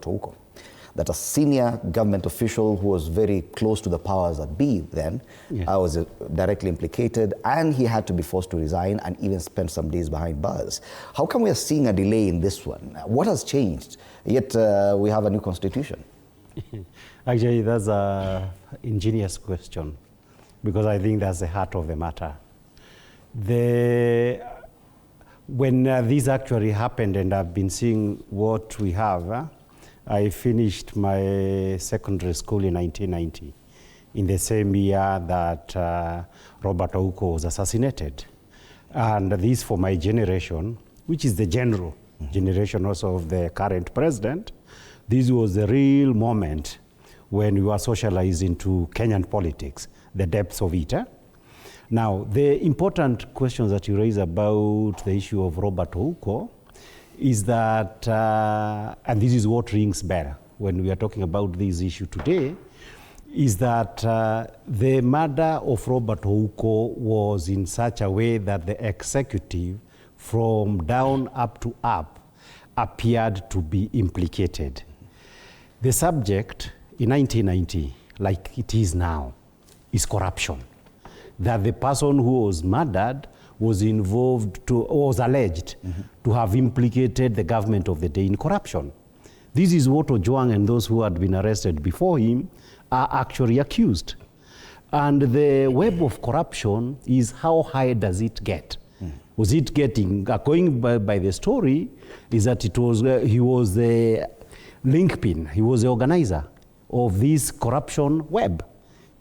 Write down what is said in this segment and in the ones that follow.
Ouko, that a senior government official who was very close to the powers that be then was directly implicated, and he had to be forced to resign and even spend some days behind bars. How come we are seeing a delay in this one? What has changed? Yet we have a new constitution. Actually, that's an ingenious question, because I think that's the heart of the matter. When this actually happened, and I've been seeing what we have, I finished my secondary school in 1990, in the same year that Robert Ouko was assassinated. And this, for my generation, which is the general generation also of the current president, this was the real moment when we were socialized into Kenyan politics, the depths of it. Now, the important questions that you raise about the issue of Robert Ouko is that, and this is what rings bell when we are talking about this issue today, is that the murder of Robert Ouko was in such a way that the executive, from down up to up, appeared to be implicated. The subject in 1990, like it is now, is corruption. That the person who was murdered was alleged to have implicated the government of the day in corruption. This is what Ojwang and those who had been arrested before him are actually accused. And the web of corruption is, how high does it get? Was it getting, going by the story, is that it was, he was the linkpin, he was the organizer of this corruption web.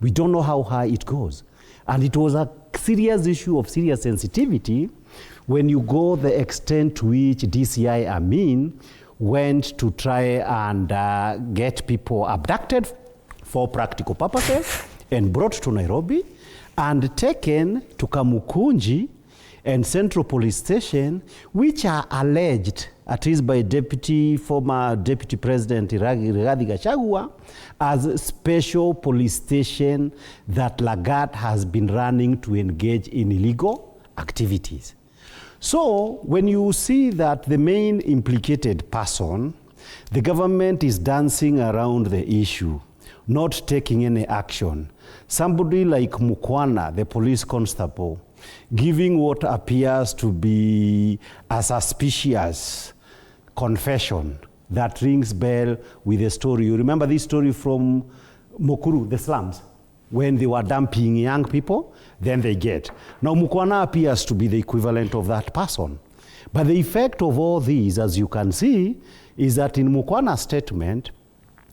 We don't know how high it goes. And it was a serious issue of serious sensitivity when you go the extent to which DCI Amin went to try and get people abducted for practical purposes and brought to Nairobi and taken to Kamukunji and Central Police Station, which are alleged, at least by former Deputy President Rigathi Gachagua, as special police station that Lagat has been running to engage in illegal activities. So when you see that the main implicated person, the government is dancing around the issue, not taking any action. Somebody like Mukwana, the police constable, giving what appears to be a suspicious confession that rings bell with a story. You remember this story from Mukuru, the slums, when they were dumping young people, then they get. Now Mukwana appears to be the equivalent of that person. But the effect of all these, as you can see, is that in Mukwana's statement,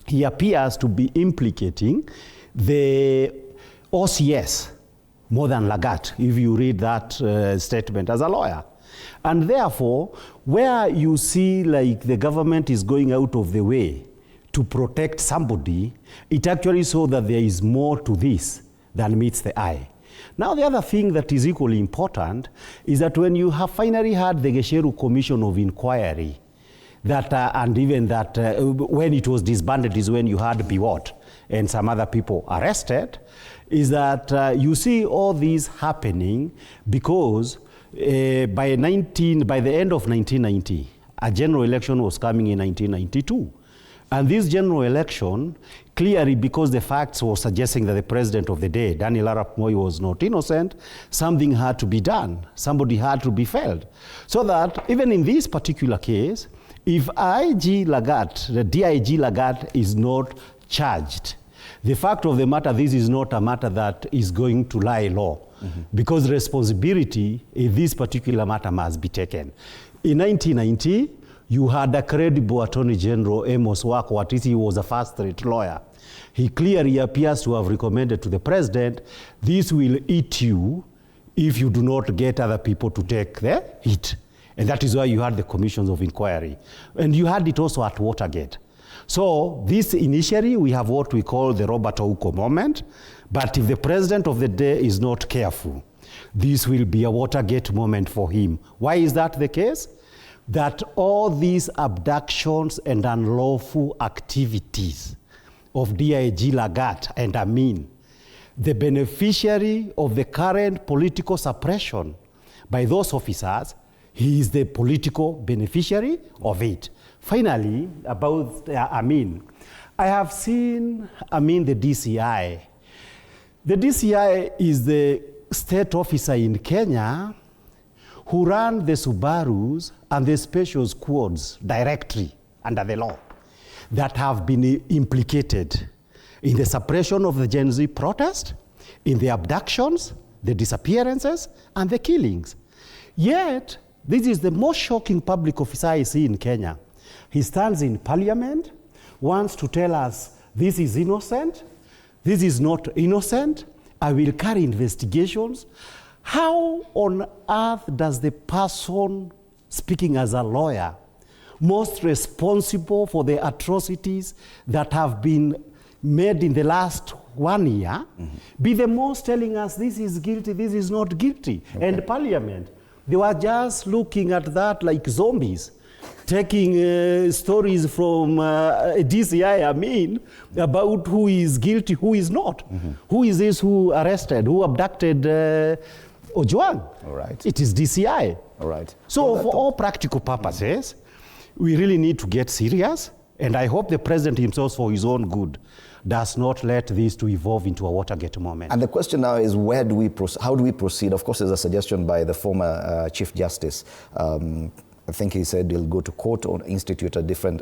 he appears to be implicating the OCS more than Lagat, if you read that statement as a lawyer. And therefore, where you see like the government is going out of the way to protect somebody, it actually shows that there is more to this than meets the eye. Now, the other thing that is equally important is that when you have finally had the Gesheru Commission of Inquiry, that and even that when it was disbanded is when you had Biwott and some other people arrested, is that you see all these happening because by the end of 1990, a general election was coming in 1992. And this general election, clearly because the facts were suggesting that the president of the day, Daniel Arap Moi, was not innocent, something had to be done. Somebody had to be felled. So that even in this particular case, if IG Lagat, the DIG Lagat is not charged, the fact of the matter, this is not a matter that is going to lie low, because responsibility in this particular matter must be taken. In 1990, you had a credible Attorney General, Amos Wako, at least he was a first-rate lawyer. He clearly appears to have recommended to the president, this will eat you if you do not get other people to take the hit. And that is why you had the commissions of inquiry. And you had it also at Watergate. So this initially, we have what we call the Robert Ouko moment. But if the president of the day is not careful, this will be a Watergate moment for him. Why is that the case? That all these abductions and unlawful activities of DIG Lagat and Amin, the beneficiary of the current political suppression by those officers, he is the political beneficiary of it. Finally, about Amin. I have seen Amin, the DCI. The DCI is the state officer in Kenya who ran the Subarus and the special squads directly under the law that have been implicated in the suppression of the Gen Z protest, in the abductions, the disappearances, and the killings. Yet, this is the most shocking public officer I see in Kenya. He stands in parliament, wants to tell us this is innocent, this is not innocent, I will carry investigations. How on earth does the person speaking as a lawyer, most responsible for the atrocities that have been made in the last 1 year, be the most telling us this is guilty, this is not guilty? Okay. And parliament, they were just looking at that like zombies, taking stories from DCI Amin about who is guilty, who is not. Who is this who arrested, who abducted Ojwang? All right. It is DCI. All right. So for all practical purposes, we really need to get serious, and I hope the president himself, for his own good, does not let this to evolve into a Watergate moment. And the question now is, how do we proceed? Of course, there's a suggestion by the former Chief Justice. I think he said he'll go to court or institute a different